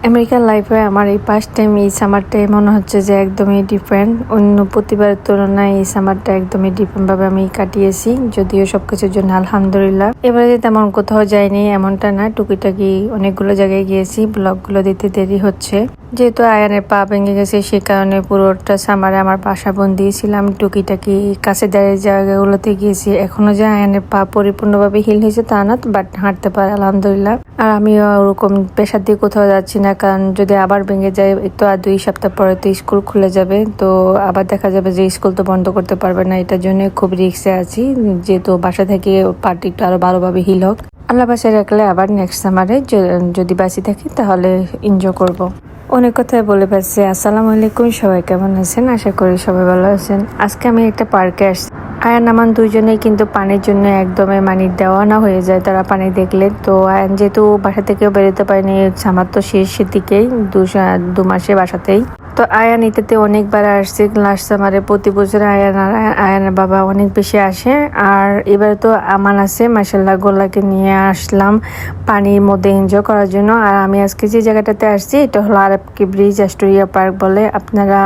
American লাইফে আমার এই ফার্স্ট টাইম এই সামারটাই মনে হচ্ছে যে একদমই ডিফারেন্ট। অন্য প্রতিবারের তুলনায় এই সামারটা একদমই ডিফারেন্ট ভাবে আমি কাটিয়েছি, যদিও সবকিছুর জন্য আলহামদুলিল্লাহ। এবারে যে তেমন কোথাও যাইনি এমনটা না, টুকিটাকি অনেকগুলো জায়গায় গিয়েছি। ব্লগগুলো দিতে দেরি হচ্ছে যেহেতু আয়ানের পা ভেঙে গেছে, সে কারণে পুরোটা সামারে আমার বাসা বন্দি ছিলাম। টুকিটাকি কাছে দাঁড়িয়ে জায়গাগুলোতে গিয়েছি। এখনো যে আয়ানের পা পরিপূর্ণভাবে হিল হয়েছে তা না, বাট হাঁটতে পারে আলহামদুলিল্লাহ। আর আমি ওরকম পেশার দিয়ে কোথাও যাচ্ছি না, কারণ যদি আবার ভেঙে যায় তো আর 2 সপ্তাহ পরে তো স্কুল খুলে যাবে, তো আবার দেখা যাবে যে স্কুল তো বন্ধ করতে পারবে না। এটার জন্য খুব রিস্কে আছি, যেহেতু বাসা থেকে পার্টি একটু আরো ভালোভাবে হিল হোক। আল্লাহ বাসায় রাখলে আবার নেক্সট সামারে যদি বাঁচি থাকি তাহলে এনজয় করব। অনেক কথাই বলে পাচ্ছি। আসসালামু আলাইকুম, সবাই কেমন আছেন? আশা করি সবাই ভালো আছেন। আজকে আমি একটা পার্কে আসছি। আয়ান আমান দুইজনেই কিন্তু পানির জন্য একদমই দেওয়ানা হয়ে যায় তারা পানি দেখলে। তো আয়ান যেহেতু বাসা থেকেও বেরোতে পারেনি, আমার তো শেষের দিকেই 2 মাসে বাসাতেই। তো আয়ান এটাতে অনেকবার আসছে লাস্ট সামারে। প্রতি বছর আয়ানের বাবা অনেক বেশি আসে। আর এবারে তো আমান আছে, মাশাআল্লাহ গোল্লাকে নিয়ে আসলাম পানির মধ্যে এনজয় করার জন্য। আর আমি আজকে যে জায়গাটাতে আসছি এটা হলো আরবকি ব্রিজ, অ্যাস্টোরিয়া পার্ক বলে। আপনারা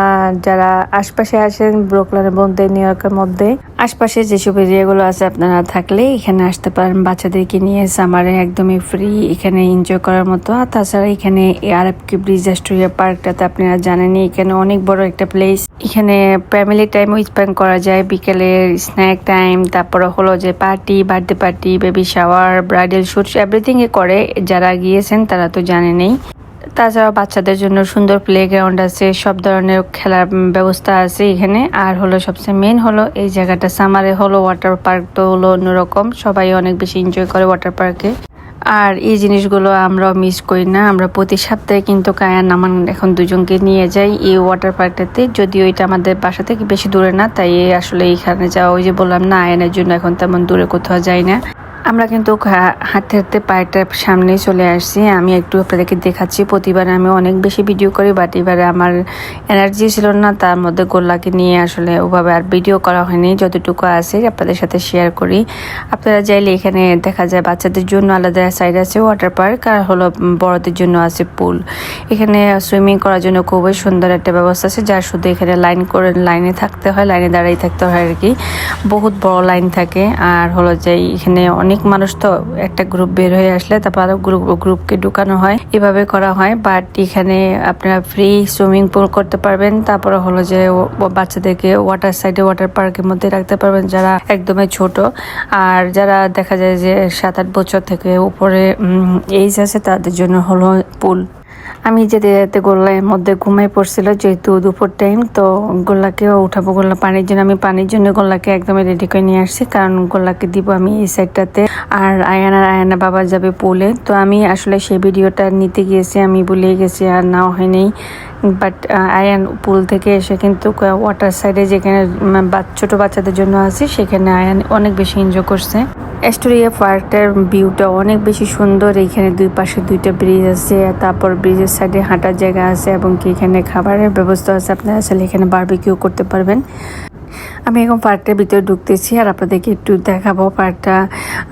যারা আশপাশে আসেন ব্রুকলিনের মধ্যে, নিউ ইয়র্কের মধ্যে আশপাশে যেসব এরিয়াগুলো আছে আপনারা থাকলে এখানে আসতে পারেন বাচ্চাদেরকে নিয়ে। সামারে একদমই ফ্রি, এখানে এনজয় করার মতো। আর তাছাড়া এখানে আরবকি ব্রিজ অ্যাস্টোরিয়া পার্কটাতে আপনারা জানেন এখানে অনেক বড় একটা প্লেস। এখানে ফ্যামিলি টাইমও স্পেন্ড করা যায়, বিকেলের স্ন্যাক টাইম, তারপরে হলো যে party, birthday party, baby shower, bridal shoot everything এ করে। যারা গিয়েছেন তারা তো জানেনই। তাছাড়াও বাচ্চাদের জন্য সুন্দর প্লেগ্রাউন্ড আছে, সব ধরনের খেলার ব্যবস্থা আছে এখানে। আর হলো সবচেয়ে মেন হলো এই জায়গাটা সামারে হলো ওয়াটার পার্ক তো হলো অন্যরকম, সবাই অনেক বেশি এনজয় করে ওয়াটার পার্কে। আর এই জিনিসগুলো আমরাও মিস করি না। আমরা প্রতি সপ্তাহে কিন্তু কায়ান আমান এখন দুজনকে নিয়ে যাই এই ওয়াটার পার্কটাতে, যদিও এটা আমাদের বাসা থেকে বেশি দূরে না, তাই আসলে এইখানে যাওয়া, ওই যে বললাম না আয়ানের জন্য এখন তেমন দূরে কোথাও যাই না। আমরা কিন্তু হাঁটতে হাঁটতে পার্কটার সামনেই চলে আসছি। আমি একটু আপনাদেরকে দেখাচ্ছি। প্রতিবার আমি অনেক বেশি ভিডিও করি, বাট এবারে আমার এনার্জি ছিল না, তার মধ্যে গোল্লাকে নিয়ে আসলে ওভাবে আর ভিডিও করা হয়নি। যতটুকু আছে আপনাদের সাথে শেয়ার করি। আপনারা চাইলে এখানে দেখা যায় বাচ্চাদের জন্য আলাদা সাইড আছে ওয়াটার পার্ক, আর হলো বড়দের জন্য আছে পুল। এখানে সুইমিং করার জন্য খুবই সুন্দর একটা ব্যবস্থা আছে, যার শুধু এখানে লাইনে থাকতে হয়, লাইনে দাঁড়িয়ে থাকতে হয় আর কি। বহুত বড় লাইন থাকে। আর হলো যে এখানে অনেক মানুষ, তো একটা গ্রুপ বের হয়ে আসলে তারপর আরো গ্রুপকে ঢুকানো হয়, এভাবে করা হয়। বাট এখানে আপনারা ফ্রি সুইমিং পুল করতে পারবেন। তারপরে হলো যে বাচ্চাদেরকে ওয়াটার সাইডে ওয়াটার পার্কের মধ্যে রাখতে পারবেন যারা একদমই ছোট। আর যারা দেখা যায় যে 7-8 বছর থেকে উপরে এইজ আছে তাদের জন্য হলো পুল। আমি যেতে যেতে গোল্লার মধ্যে ঘুমাই পড়ছিল, যেহেতু দুপুর টাইম, তো গোল্লাকেও উঠাবো। গোল্লা পানির জন্য, আমি পানির জন্য গোল্লাকে একদমই রেডি করে নিয়ে আসছি, কারণ গোল্লাকে দিব আমি এই সাইডটাতে। আর আয়ানা বাবা যাবে পুলে। তো আমি আসলে সেই ভিডিওটা নিতে গিয়েছি, আমি ভুলে গেছি আর নেওয়া হয়নি। বাট আয়ান পুল থেকে এসে কিন্তু ওয়াটার সাইডে যেখানে ছোট বাচ্চাদের জন্য আছে সেখানে আয়ান অনেক বেশি এনজয় করছে। অ্যাস্টোরিয়া পার্কটার ভিউটা অনেক বেশি সুন্দর। এখানে 2 পাশে 2টা ব্রিজ আছে, তারপর ব্রিজের সাইডে হাঁটার জায়গা আছে, এবং কি এখানে খাবারের ব্যবস্থা আছে। আপনারা আসলে এখানে বারবিকিউ করতে পারবেন। আমি এখন পার্কটার ভিতরে ঢুকতেছি আর আপনাদেরকে একটু দেখাবো পার্কটা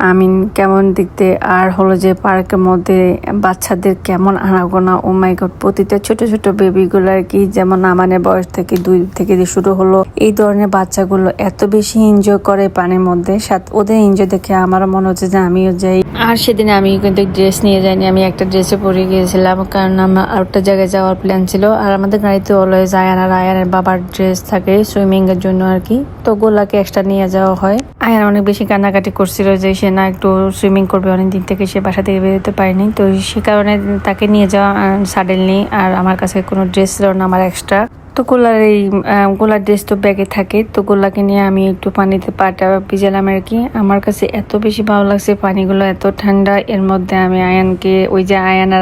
আমি কেমন দেখতে। আর হলো যে পার্কের মধ্যে বাচ্চাদের কেমন আনাগোনা, ও মাই গড, প্রতিটা ছোট ছোট বেবিগুলো আর কি, যেমন আমাদের বয়স থেকে 2 থেকে শুরু হলো, এই ধরনের বাচ্চাগুলো এত বেশি এনজয় করে পানির মধ্যে। ওদের এনজয় দেখে আমারও মনে হচ্ছে যে আমিও যাই। আর সেদিন আমি কিন্তু ড্রেস নিয়ে যাইনি, আমি একটা ড্রেসে পরে গিয়েছিলাম, কারণ আমার আরেকটা জায়গায় যাওয়ার প্ল্যান ছিল। আর আমাদের গাড়িতে অলওয়েজ আয়ানের বাবার ড্রেস থাকে সুইমিং এর জন্য আর কি, তো গোল্লাকে এক্সট্রা নিয়ে যাওয়া হয়। আয়ান অনেক বেশি কান্নাকাটি করছিল যে সে না একটু সুইমিং করবে, অনেকদিন থেকে সে বাসা থেকে বেরোতে পারেনি, তো সে কারণে তাকে নিয়ে যাওয়া সাডেনলি। আর আমার কাছে কোনো ড্রেস ছিল না আমার এক্সট্রা, তো গোলার ড্রেস তো ব্যাগে থাকে, তো গোল্লাকে নিয়ে আমি একটু পানিতে পাটা ভিজালাম আর কি। আমার কাছে এত বেশি ভালো লাগছে, পানিগুলো এত ঠান্ডা। এর মধ্যে আমি আয়ানকে, ওই যে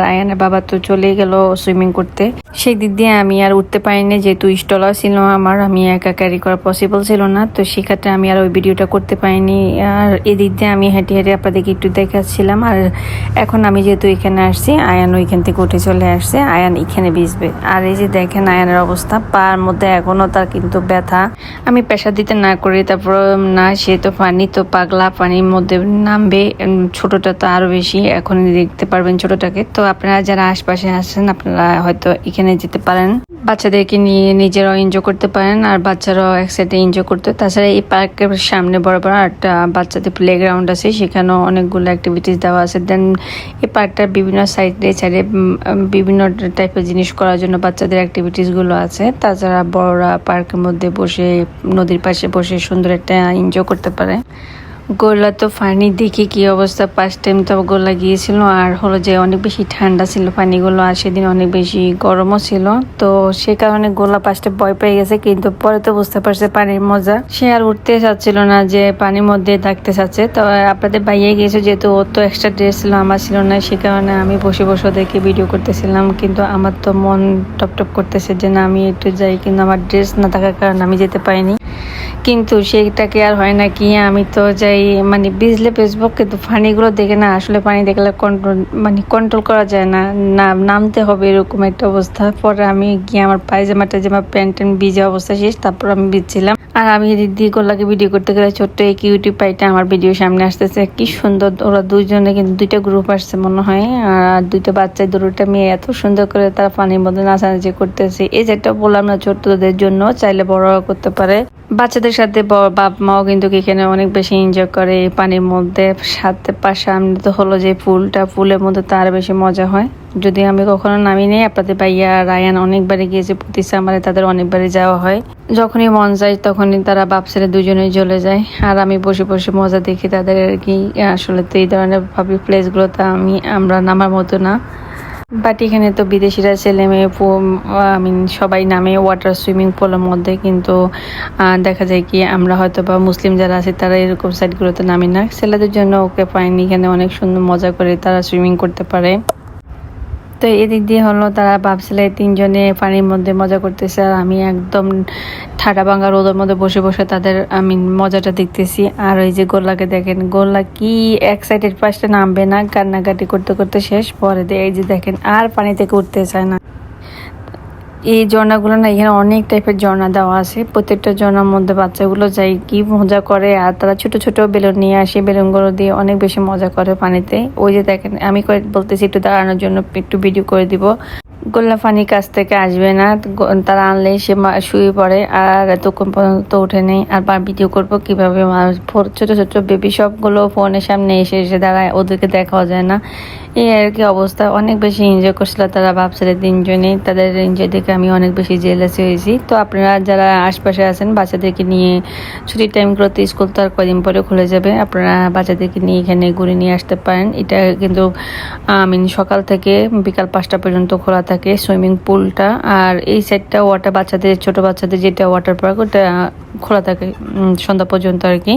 আয়ানের বাবা তো চলে গেল সুইমিং করতে, সেই দিক দিয়ে আমি আর উঠতে পারিনি, যেহেতু স্টলার ছিল আমার, আমি একা ক্যারি করা পসিবল ছিল না, তো সেক্ষেত্রে আমি আর ওই ভিডিওটা করতে পারিনি। আর এদিক দিয়ে আমি হেঁটে হেঁটে আপনাদেরকে একটু দেখাচ্ছিলাম। আর এখন আমি যেহেতু এখানে আসছি, আয়ান ওইখান থেকে উঠে চলে আসছে, আয়ান এখানে ভিজবে। আর এই যে দেখেন আয়ানের অবস্থা, পার মধ্যে এখনো তার কিন্তু ব্যথা। আমি প্রেশার দিতে না করি, তারপর না, সে তো পানি তো পাগলা, পানির মধ্যে নামবে। ছোটটা তো আরো বেশি, এখন দেখতে পারবেন ছোটটাকে। তো আপনারা যারা আশপাশে আছেন আপনারা হয়তো এখানে যেতে পারেন, বাচ্চাদেরকে নিয়ে নিজেরাও এনজয় করতে পারেন আর বাচ্চারাও একসাথে এনজয় করতে। তাছাড়া এই পার্কের সামনে বড় বড় একটা বাচ্চাদের প্লেগ্রাউন্ড আছে, সেখানেও অনেকগুলো অ্যাক্টিভিটিস দেওয়া আছে। দেন এই পার্কটার বিভিন্ন সাইডে সাইডে বিভিন্ন টাইপের জিনিস করার জন্য বাচ্চাদের অ্যাক্টিভিটিসগুলো আছে। তাছাড়া বড়রা পার্কের মধ্যে বসে নদীর পাশে বসে সুন্দর একটা এনজয় করতে পারে। গোলা তো পানি দেখে কি অবস্থা, ফার্স্ট টাইম তো গোলা গিয়েছিল, আর হলো যে অনেক বেশি ঠান্ডা ছিল পানিগুলো, আর সেদিন অনেক বেশি গরমও ছিল। তো সে কারণে গোলা ফার্স্টে ভয় পেয়ে গেছে, কিন্তু পরে তো বুঝতে পারছে পানির মজা। সে আর উঠতে চাচ্ছিল না, যে পানির মধ্যে থাকতে চাচ্ছে। তো আপনাদের বাইরে গিয়েছে যেহেতু, ওর তো এক্সট্রা ড্রেস ছিল, আমার ছিল না, সে কারণে আমি বসে বসে দেখে ভিডিও করতেছিলাম। কিন্তু আমার তো মন টপ টপ করতেছে যে না আমি একটু যাই, কিন্তু আমার ড্রেস না থাকার কারণে আমি যেতে পারিনি। কিন্তু সেইটাকে আর হয় না কি, আমি তো যাই মানে ভিজলে ফেসবুক, কিন্তু পানিগুলো দেখে না আসলে পানি দেখলে কন্ট্রোল করা যায় না, নামতে হবে এরকম একটা অবস্থা। পরে আমি গিয়ে আমার পায়জামা টাইজামা প্যান্ট ট্যান্ট ভিজে অবস্থা শেষ, তারপর আমি ভিজছিলাম। আর আমি দিদি গোল্লাকে ভিডিও করতে গেলে ছোট্ট এই কিউটি পাইটা আমার ভিডিও সামনে আসতেছে, কি সুন্দর। ওরা দুইজনে কিন্তু দুইটা গ্রুপ আসছে মনে হয়, আর দুইটা বাচ্চা দুটোটা মেয়ে এত সুন্দর করে তারা পানির মধ্যে নাচানাচি করতেছে। এই যেটা বললাম না, ছোট্টদের জন্য চাইলে বড়রা করতে পারে। বাচ্চাদের সাথে বাপ মাও কিন্তু এখানে অনেক বেশি এনজয় করে পানির মধ্যে। সাথে সামনে তো হলো যে পুলের মধ্যে তো আরো বেশি মজা হয়। যদি আমি কখনো নামি নেই, আপনাদের ভাইয়া রায়ান অনেকবারই গিয়েছে, প্রতি সামারে তাদের অনেকবারই যাওয়া হয়। যখনই মন যায় তখনই তারা বাপ ছেলে দুজনেই চলে যায়, আর আমি বসে বসে মজা দেখি তাদের আর কি। আসলে তো এই ধরনের পাবলিক প্লেসগুলোতে আমরা নামার মতো না। বাট এখানে তো বিদেশিরা ছেলে মেয়ে সবাই নামে ওয়াটার সুইমিং পুলের মধ্যে, কিন্তু দেখা যায় কি আমরা হয়তো বা মুসলিম যারা আছে তারা এরকম সাইডগুলোতে নামি না। ছেলেদের জন্য ওকে পাইনি, এখানে অনেক সুন্দর মজা করে তারা সুইমিং করতে পারে। তো এদিক দিয়ে হলো তারা ভাবছিল তিনজনে পানির মধ্যে মজা করতেছে, আর আমি একদম ঠাডা ভাঙা রোদের মধ্যে বসে বসে তাদের মজাটা দেখতেছি। আর ওই যে গোল্লাকে দেখেন, গোল্লা কি এক্সাইটেড, ফার্স্টে নামবে না, কান্নাকাটি করতে করতে শেষ। পরে এই যে দেখেন আর পানি থেকে উঠতে চায় না। এই ঝর্ণাগুলো না, এখানে অনেক টাইপের ঝর্ণা দেওয়া আছে, প্রত্যেকটা ঝর্ণার মধ্যে বাচ্চাগুলো যাই কি মজা করে। আর তারা ছোট ছোট বেলুন নিয়ে আসে, বেলুনগুলো দিয়ে অনেক বেশি মজা করে পানিতে। ওই যে দেখেন, আমি বলতেছি একটু দাঁড়ানোর জন্য, একটু ভিডিও করে দিব। গোল্লা পানি কাছ থেকে আসবে না, তারা আনলে সে শুয়ে পড়ে, আর এতক্ষণ পর্যন্ত উঠে নেই। আর ভিডিও করবো কিভাবে, ছোট ছোট বেবি সবগুলো ফোনের সামনে এসে এসে দাঁড়ায়, ওদেরকে দেখাও যায় না। এই আর কি অবস্থা। অনেক বেশি এনজয় করছিল তারা ভাবছিল তিনজনেই, তাদের এনজয় দেখে আমি অনেক বেশি জেলাসি হয়েছি। তো আপনারা যারা আশপাশে আছেন বাচ্চাদেরকে নিয়ে, ছুটির টাইমগুলোতে স্কুল তো আর কদিন পরে খুলে যাবে, আপনারা বাচ্চাদেরকে নিয়ে এখানে ঘুরে নিয়ে আসতে পারেন। এটা কিন্তু সকাল থেকে বিকাল 5টা পর্যন্ত খোলা থাকে সুইমিং পুলটা। আর এই সাইডটা ছোট বাচ্চাদের যেটা ওয়াটার পার্ক, ওটা খোলা থাকে সন্ধ্যা পর্যন্ত আর কি।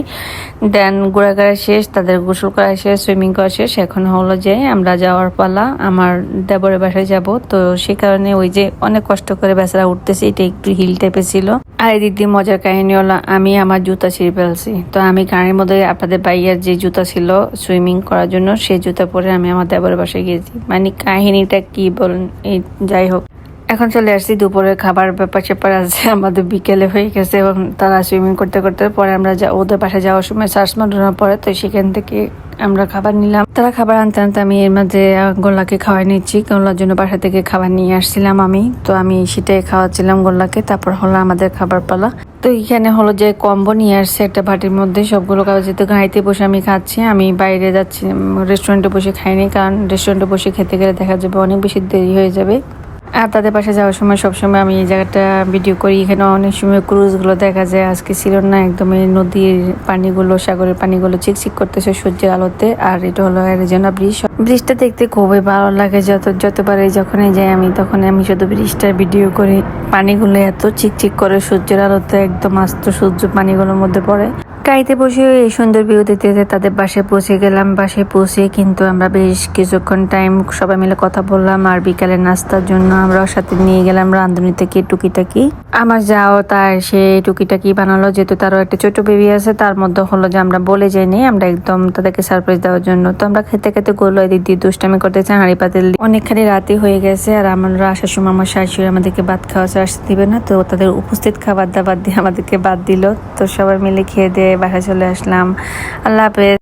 দেন ঘোরাঘুরা শেষ, তাদের গোসল করা শেষ, সুইমিং করা শেষ। এখন হলো যে আমরা যাওয়ার পালা, আমার দেবরের বাসায় যাব। তো সে কারণে ওই যে অনেক কষ্ট করে বেচারা উঠতেছে, এটা একটু হিল টাইপের ছিল। আর এদিক দিয়ে মজার কাহিনী হলো, আমি আমার জুতা ছিঁড়ে ফেলছি। তো আমি গাড়ির মধ্যে আপনাদের ভাইয়ার যে জুতা ছিল সুইমিং করার জন্য, সেই জুতা পরে আমি আমার দেবরের বাসায় গিয়েছি। মানে কাহিনীটা কি বলেন, এই যাই হোক। এখন চলে আসছি দুপুরের খাবার ব্যাপার আছে, আমাদের বিকেলে হয়ে গেছে এবং তারা সুইমিং করতে করতে পরে আমরা ওদের বাসায় যাওয়ার সময় সার্চ মারানোর পরে, তো সেখান থেকে আমরা খাবার নিলাম। তারা খাবার আনতে আনতে আমি এর মাঝে গোল্লাকে খাওয়াই নিচ্ছি, গোল্লার জন্য বাসা থেকে খাবার নিয়ে আসছিলাম আমি। তো আমি সেটাই খাওয়াচ্ছিলাম গোল্লাকে। তারপর হলো আমাদের খাবার পালা। তো এখানে হলো যে কম্বো নিয়ে আসছে একটা বাটির মধ্যে, সবগুলো খাওয়া যেতে গাড়িতে বসে আমি খাচ্ছি। আমি বাইরে যাচ্ছি, রেস্টুরেন্টে বসে খাইনি, কারণ রেস্টুরেন্টে বসে খেতে গেলে দেখা যাবে অনেক বেশি দেরি হয়ে যাবে। আর তাদের পাশে যাওয়ার সময় সবসময় আমি এই জায়গাটা ভিডিও করি। এখানে অনেক সময় ক্রুজগুলো দেখা যায়, আজকে ছিল না, একদমই নদীর পানিগুলো, সাগরের পানিগুলো চিকচিক করতেছে সূর্যের আলোতে। আর এটা হলো অ্যারিজোনা ব্রিজটা দেখতে খুবই ভালো লাগে। যতবারই যখনই যাই আমি, তখন আমি শুধু ব্রিজটার ভিডিও করি। পানিগুলো এত চিকচিক করে সূর্যের আলোতে, একদম আস্ত সূর্য পানিগুলোর মধ্যে পড়ে। গাড়িতে বসে এই সুন্দর ভিউ দিতে দিতে তাদের বাসায় পৌঁছে গেলাম। বাসায় পৌঁছে কিন্তু আমরা বেশ কিছুক্ষণ টাইম সবাই মিলে কথা বললাম, আর বিকালে নাস্তার জন্য আমরা সাথে নিয়ে গেলাম রাঁধুনি থেকে টুকিটাকি। আমার যাও তার সে টুকিটাকি বানালো, যেহেতু তারও একটা ছোট বেবি আছে, তার মধ্যে হলো যে আমরা বলে যাইনি, আমরা একদম তাদেরকে সারপ্রাইজ দেওয়ার জন্য। তো আমরা খেতে খেতে গোলো এদিক দিয়ে দুষ্টামি করতেছে হাঁড়ি পাতিল। অনেকখানি রাতে হয়ে গেছে, আর আমরা আসার সময় আমার শাশুড়ি আমাদেরকে ভাত খাওয়া আসতে দিবে না, তো তাদের উপস্থিত খাবার দাবার দিয়ে আমাদেরকে বাদ দিল। তো সবাই মিলে খেয়ে দিয়ে বাসায় চলে আসলাম। আল্লাহ হাফেজ।